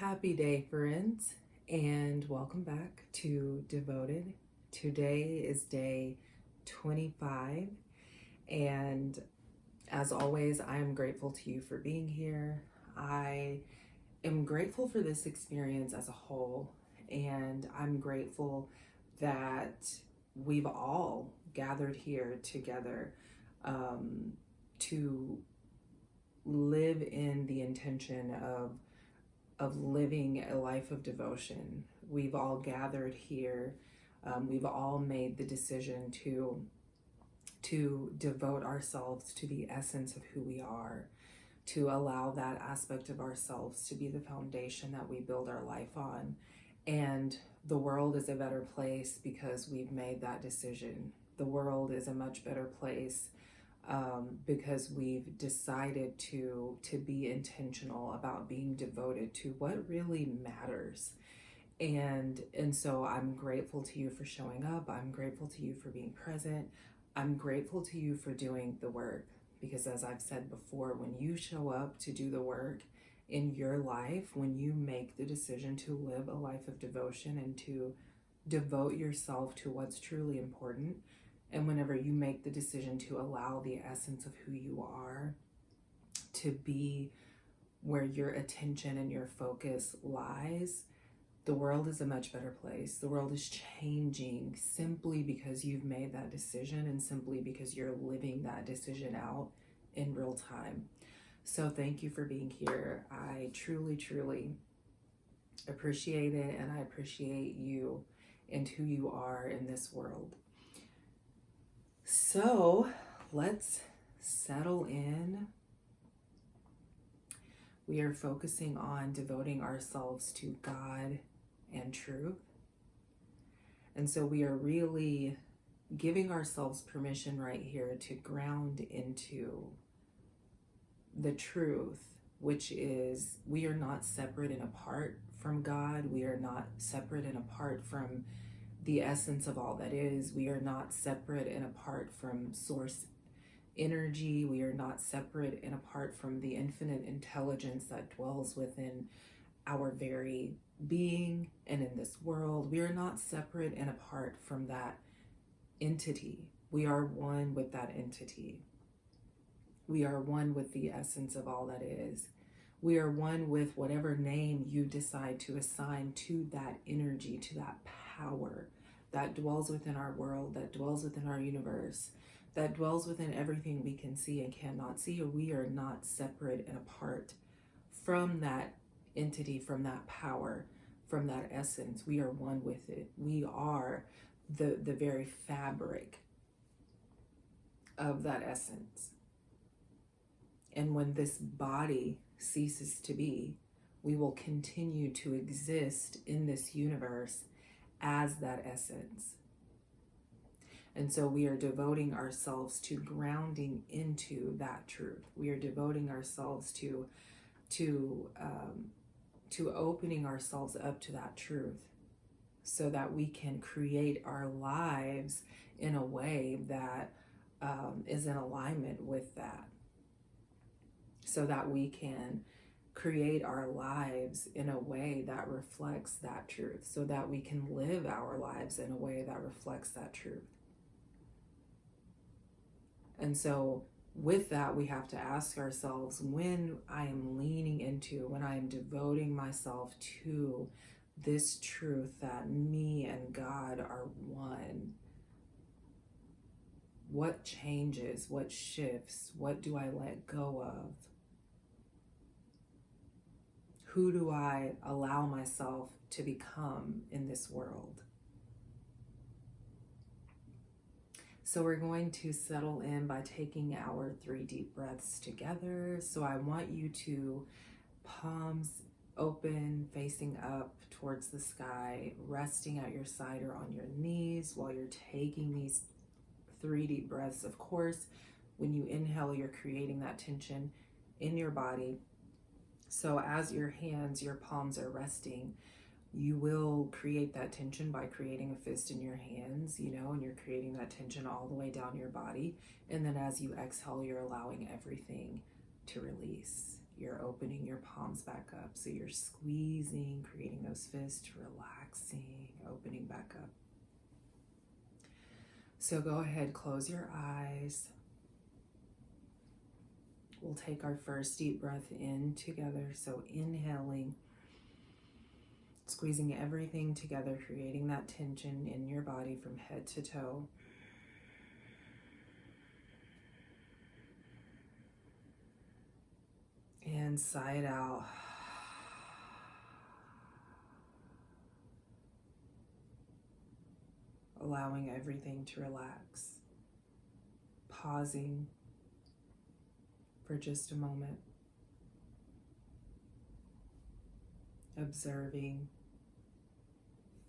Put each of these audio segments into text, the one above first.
Happy day, friends, and welcome back to Devoted. Today is day 25, and as always, I am grateful to you for being here. I am grateful for this experience as a whole, and I'm grateful that we've all gathered here together to live in the intention of living a life of devotion. We've all gathered here. We've all made the decision to devote ourselves to the essence of who we are, to allow that aspect of ourselves to be the foundation that we build our life on. And the world is a better place because we've made that decision. The world is a much better place because we've decided to be intentional about being devoted to what really matters. And so I'm grateful to you for showing up. I'm grateful to you for being present. I'm grateful to you for doing the work, because as I've said before, when you show up to do the work in your life, when you make the decision to live a life of devotion and to devote yourself to what's truly important, and whenever you make the decision to allow the essence of who you are to be where your attention and your focus lies, the world is a much better place. The world is changing simply because you've made that decision and simply because you're living that decision out in real time. So thank you for being here. I truly, truly appreciate it, and I appreciate you and who you are in this world. So let's settle in. We are focusing on devoting ourselves to God and truth. And so we are really giving ourselves permission right here to ground into the truth, which is we are not separate and apart from God. We are not separate and apart from the essence of all that is. We are not separate and apart from source energy. We are not separate and apart from the infinite intelligence that dwells within our very being and in this world. We are not separate and apart from that entity. We are one with that entity. We are one with the essence of all that is. We are one with whatever name you decide to assign to that energy, to that power that dwells within our world, that dwells within our universe, that dwells within everything we can see and cannot see. We are not separate and apart from that entity, from that power, from that essence. We are one with it. We are the very fabric of that essence. And when this body ceases to be, we will continue to exist in this universe as that essence. And so we are devoting ourselves to grounding into that truth. We are devoting ourselves to opening ourselves up to that truth so that we can create our lives in a way that is in alignment with that. So that we can create our lives in a way that reflects that truth, so that we can live our lives in a way that reflects that truth. And so with that, we have to ask ourselves, when I am leaning into, when I am devoting myself to this truth that me and God are one, what changes, what shifts, what do I let go of? Who do I allow myself to become in this world? So we're going to settle in by taking our 3 deep breaths together. So I want you to palms open, facing up towards the sky, resting at your side or on your knees while you're taking these 3 deep breaths. Of course, when you inhale, you're creating that tension in your body. So as your hands, your palms are resting, you will create that tension by creating a fist in your hands, and you're creating that tension all the way down your body. And then as you exhale, you're allowing everything to release. you're opening your palms back up. So you're squeezing, creating those fists, relaxing, opening back up. So go ahead, close your eyes. We'll take our first deep breath in together. So inhaling, squeezing everything together, creating that tension in your body from head to toe. And sigh it out. Allowing everything to relax. Pausing for just a moment. Observing,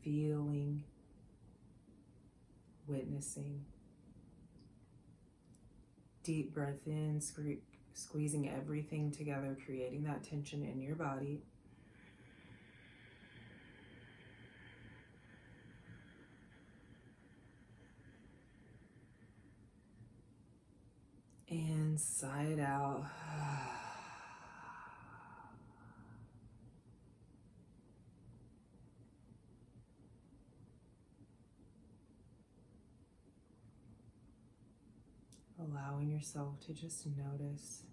feeling, witnessing. Deep breath in, squeezing everything together, creating that tension in your body. And sigh it out. Allowing yourself to just notice.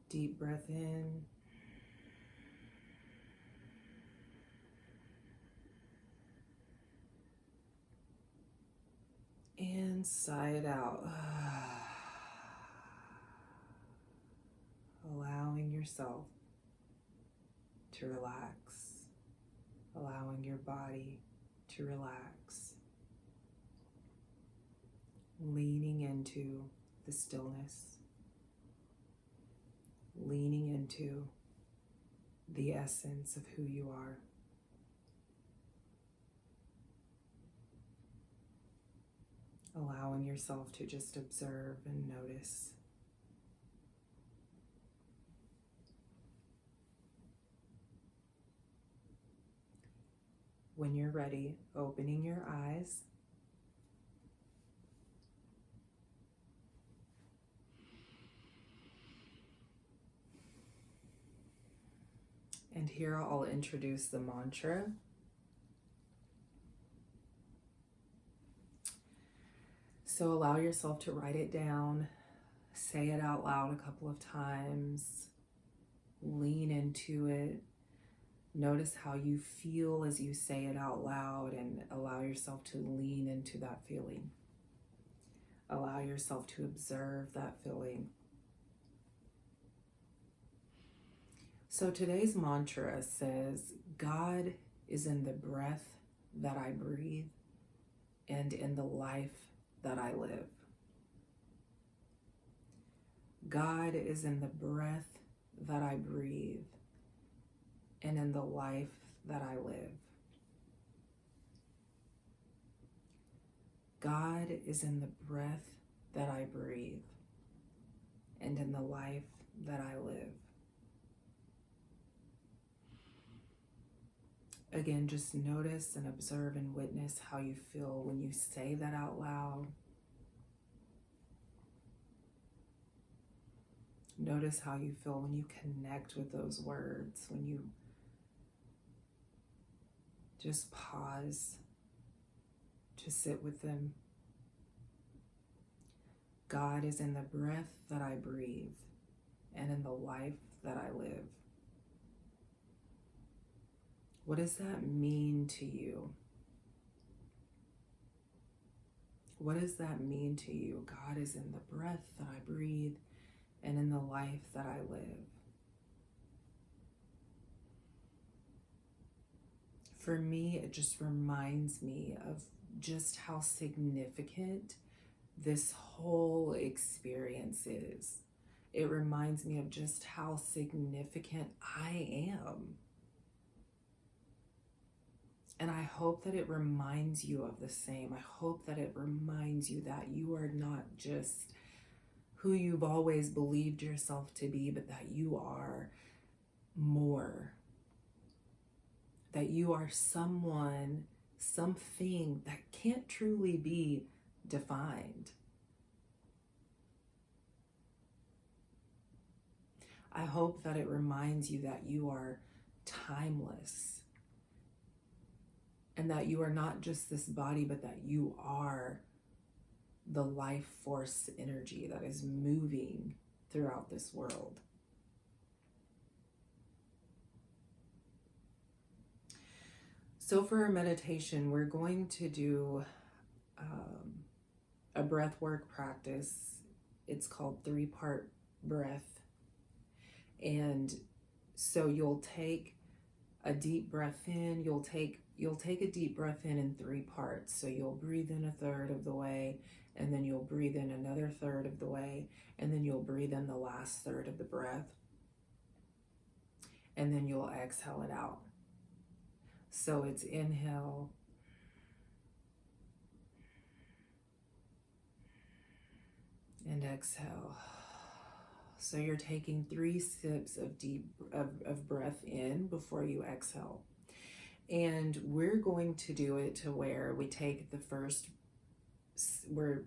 Deep breath in. And sigh it out. Allowing yourself to relax. Allowing your body to relax. Leaning into the stillness. Leaning into the essence of who you are. Allowing yourself to just observe and notice. When you're ready, opening your eyes. And here I'll introduce the mantra. So allow yourself to write it down, say it out loud a couple of times, lean into it. Notice how you feel as you say it out loud and allow yourself to lean into that feeling. Allow yourself to observe that feeling. So today's mantra says, God is in the breath that I breathe and in the life that I live. God is in the breath that I breathe and in the life that I live. God is in the breath that I breathe and in the life that I live. Again, just notice and observe and witness how you feel when you say that out loud. Notice how you feel when you connect with those words, when you just pause to sit with them. God is in the breath that I breathe and in the life that I live. What does that mean to you? What does that mean to you? God is in the breath that I breathe and in the life that I live. For me, it just reminds me of just how significant this whole experience is. It reminds me of just how significant I am. And I hope that it reminds you of the same. I hope that it reminds you that you are not just who you've always believed yourself to be, but that you are more. That you are someone, something that can't truly be defined. I hope that it reminds you that you are timeless and that you are not just this body, but that you are the life force energy that is moving throughout this world. So for our meditation, we're going to do a breath work practice. It's called 3-part breath. And so you'll take a deep breath in. You'll take a deep breath in 3 parts. So you'll breathe in a third of the way, and then you'll breathe in another third of the way, and then you'll breathe in the last third of the breath, and then you'll exhale it out. So it's inhale, and exhale. So you're taking 3 sips of breath in before you exhale. And we're going to do it to where we take the first, we're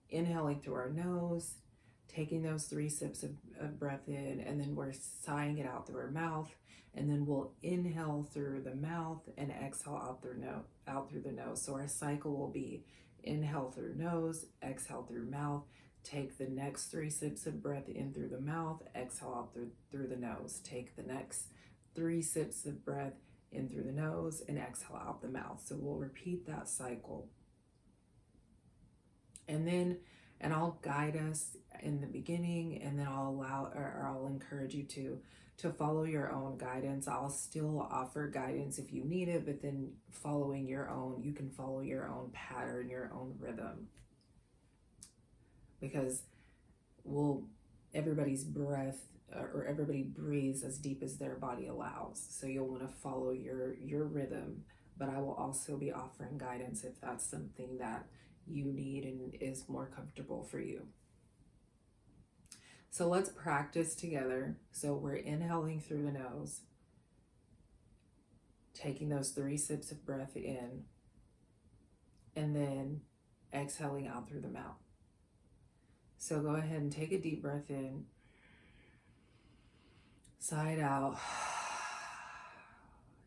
inhaling through our nose, taking those 3 sips of breath in, and then we're sighing it out through our mouth. And then we'll inhale through the mouth and exhale out through the nose. So our cycle will be inhale through nose, exhale through mouth, take the next 3 sips of breath in through the mouth, exhale out through the nose. Take the next 3 sips of breath in through the nose and exhale out the mouth. So we'll repeat that cycle. And I'll guide us in the beginning, and then I'll encourage you to follow your own guidance. I'll still offer guidance if you need it, but then you can follow your own pattern, your own rhythm. Because everybody's breath or everybody breathes as deep as their body allows. So you'll want to follow your rhythm, but I will also be offering guidance if that's something that you need and is more comfortable for you. So let's practice together. So we're inhaling through the nose, taking those 3 sips of breath in, and then exhaling out through the mouth. So go ahead and take a deep breath in, sigh it out,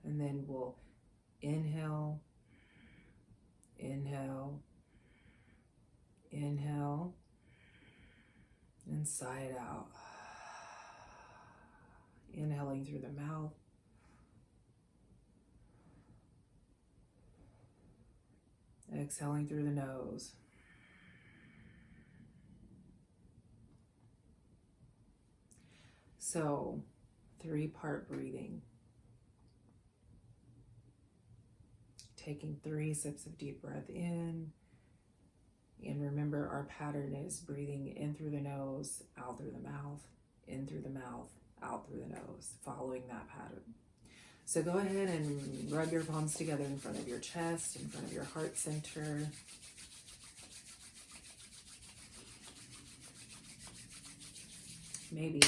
and then we'll inhale, inhale, inhale, and sigh it out. Inhaling through the mouth, exhaling through the nose. So 3-part breathing. Taking 3 sips of deep breath in. And remember, our pattern is breathing in through the nose, out through the mouth, in through the mouth, out through the nose, following that pattern. So go ahead and rub your palms together in front of your chest, in front of your heart center. Maybe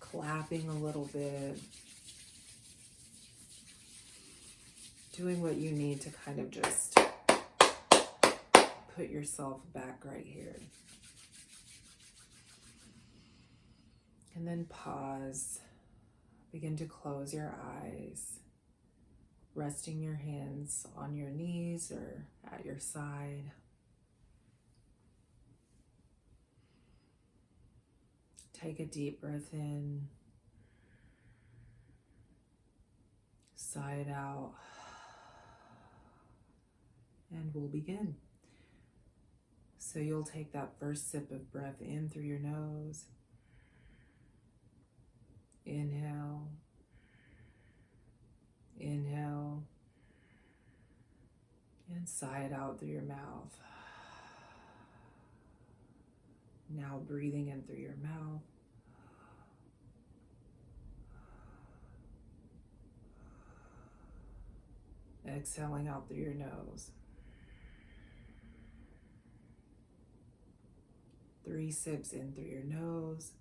clapping a little bit. Doing what you need to kind of just put yourself back right here. And then pause. Begin to close your eyes, resting your hands on your knees or at your side. Take a deep breath in. Sigh it out. And we'll begin. So you'll take that first sip of breath in through your nose. Inhale. Inhale. And sigh it out through your mouth. Now breathing in through your mouth. Exhaling out through your nose. 3 sips in through your nose.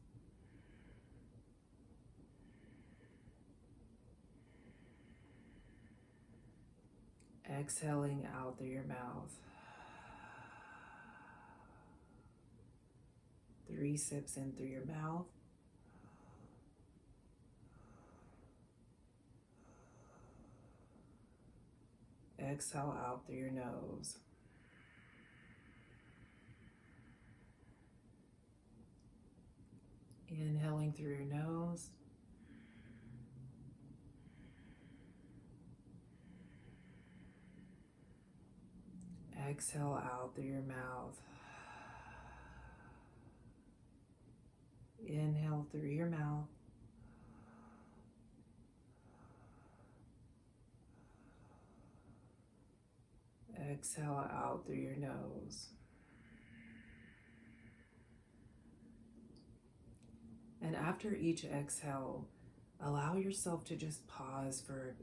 Exhaling out through your mouth. 3 sips in through your mouth. Exhale out through your nose. Inhaling through your nose. Exhale out through your mouth. Inhale through your mouth. Exhale out through your nose. And after each exhale, allow yourself to just pause for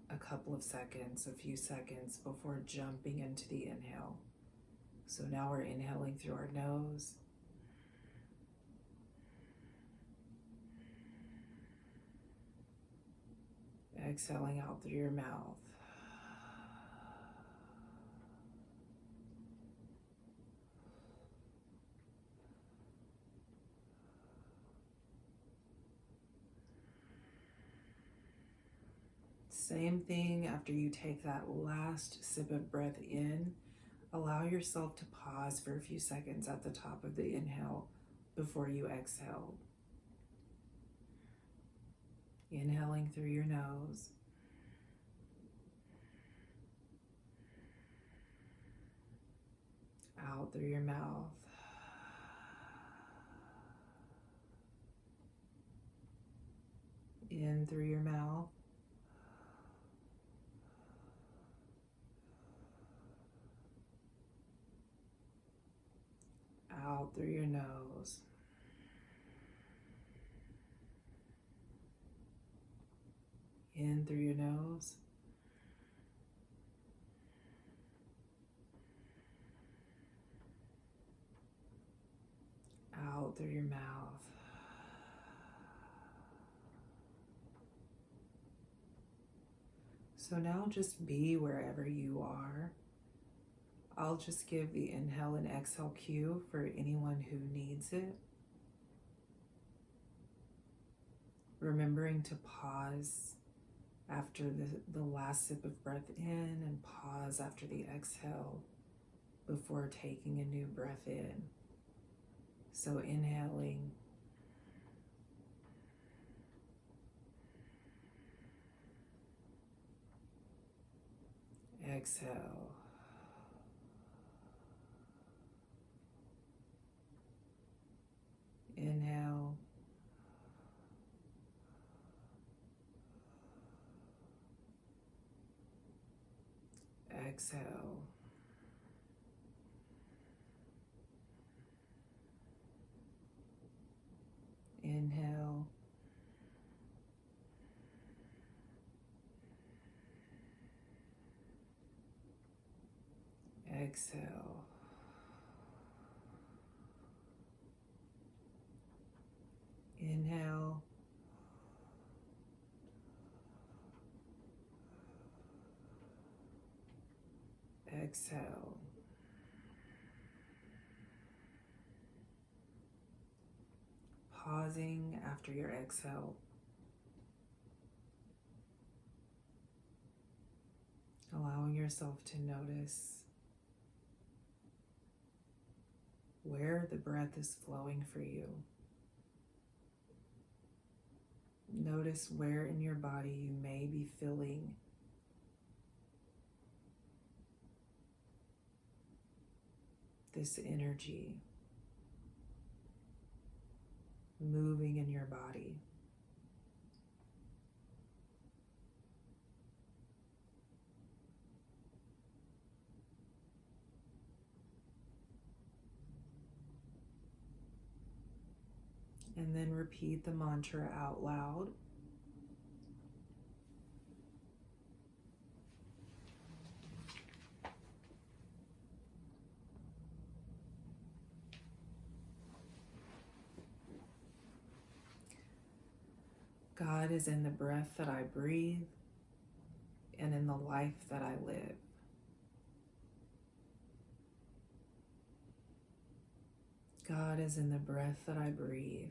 a couple of seconds, a few seconds before jumping into the inhale. So now we're inhaling through our nose. Exhaling out through your mouth. Same thing after you take that last sip of breath in. Allow yourself to pause for a few seconds at the top of the inhale before you exhale. Inhaling through your nose. Out through your mouth. In through your mouth. Out through your nose. In through your nose. Out through your mouth. So now just be wherever you are. I'll just give the inhale and exhale cue for anyone who needs it. Remembering to pause after the last sip of breath in and pause after the exhale before taking a new breath in. So inhaling, exhale, inhale, exhale, inhale, exhale, inhale, exhale. Pausing after your exhale. Allowing yourself to notice where the breath is flowing for you. Notice where in your body you may be feeling this energy moving in your body. And then repeat the mantra out loud. God is in the breath that I breathe and in the life that I live. God is in the breath that I breathe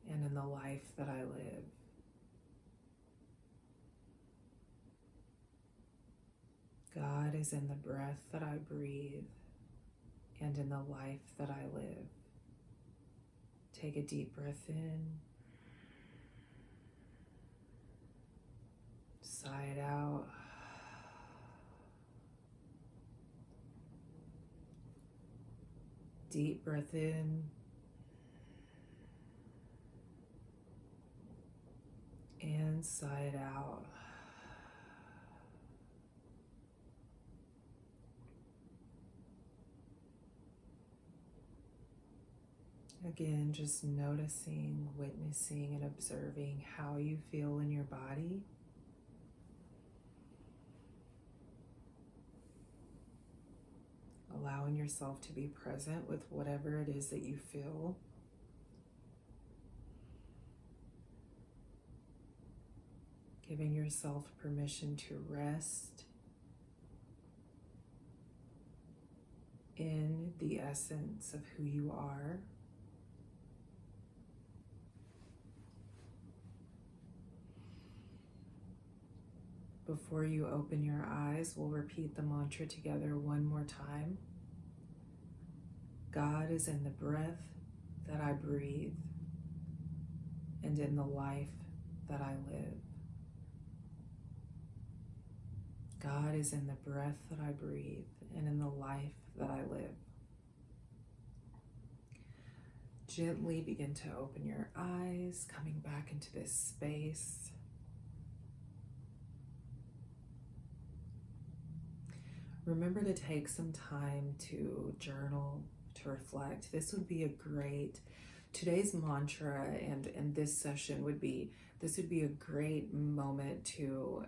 and in the life that I live. God is in the breath that I breathe and in the life that I live. Take a deep breath in. Sigh it out. Deep breath in. And sigh it out. Again, just noticing, witnessing, and observing how you feel in your body. Allowing yourself to be present with whatever it is that you feel. Giving yourself permission to rest in the essence of who you are. Before you open your eyes, we'll repeat the mantra together one more time. God is in the breath that I breathe and in the life that I live. God is in the breath that I breathe and in the life that I live. Gently begin to open your eyes, coming back into this space. Remember to take some time to journal, to reflect. This would be today's mantra and this session would be a great moment to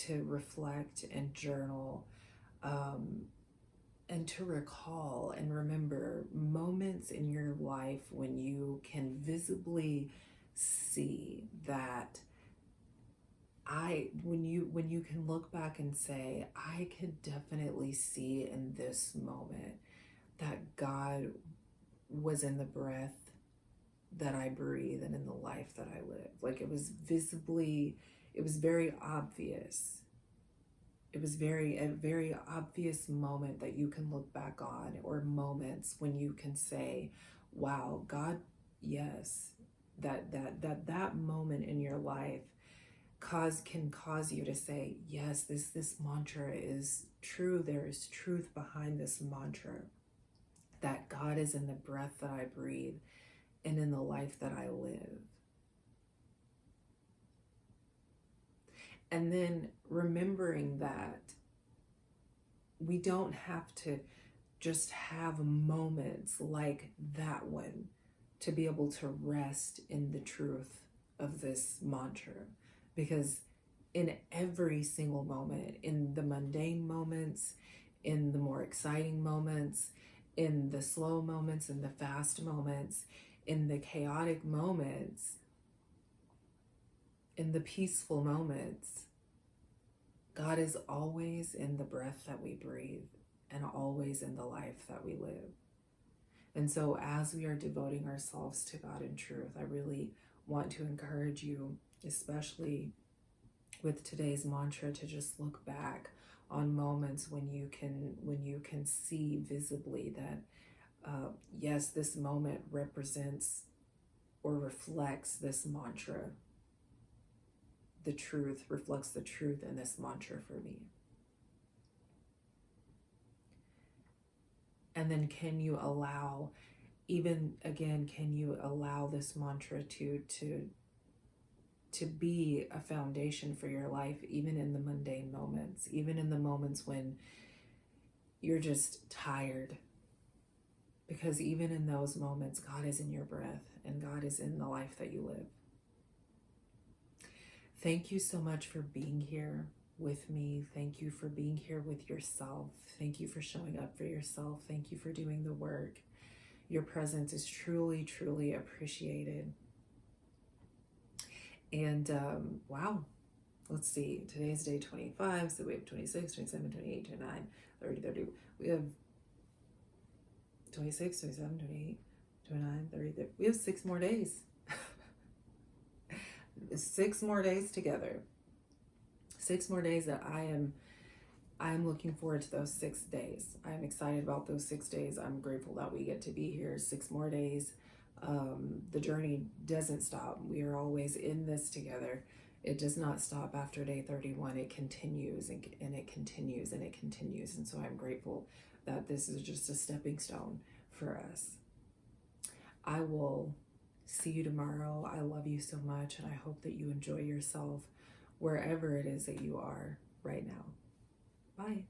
reflect and journal, and to recall and remember moments in your life when you can visibly see that when you can look back and say, I could definitely see in this moment that God was in the breath that I breathe and in the life that I live. Like it was very obvious. It was a very obvious moment that you can look back on, or moments when you can say, wow, God, yes, that moment in your life can cause you to say, yes, this mantra is true. There is truth behind this mantra, that God is in the breath that I breathe and in the life that I live. And then remembering that we don't have to just have moments like that one to be able to rest in the truth of this mantra. Because in every single moment, in the mundane moments, in the more exciting moments, in the slow moments, in the fast moments, in the chaotic moments, in the peaceful moments, God is always in the breath that we breathe and always in the life that we live. And so as we are devoting ourselves to God in truth, I really want to encourage you, especially with today's mantra, to just look back on moments when you can see visibly that yes, this moment represents or reflects this mantra. The truth reflects the truth in this mantra for me. And then can you allow this mantra to be a foundation for your life, even in the mundane moments, even in the moments when you're just tired? Because even in those moments, God is in your breath and God is in the life that you live. Thank you so much for being here with me. Thank you for being here with yourself. Thank you for showing up for yourself. Thank you for doing the work. Your presence is truly, truly appreciated. And wow, let's see, today's day 25, so we have 26, 27, 28, 29, 30, 30. We have 26, 27, 28, 29, 30. We have 6 more days. 6 more days together. 6 more days that I'm looking forward to those 6 days. I'm excited about those 6 days. I'm grateful that we get to be here 6 more days. The journey doesn't stop. We are always in this together. It does not stop after day 31. It continues and it continues and it continues. And so I'm grateful that this is just a stepping stone for us. I will see you tomorrow. I love you so much, and I hope that you enjoy yourself wherever it is that you are right now. Bye.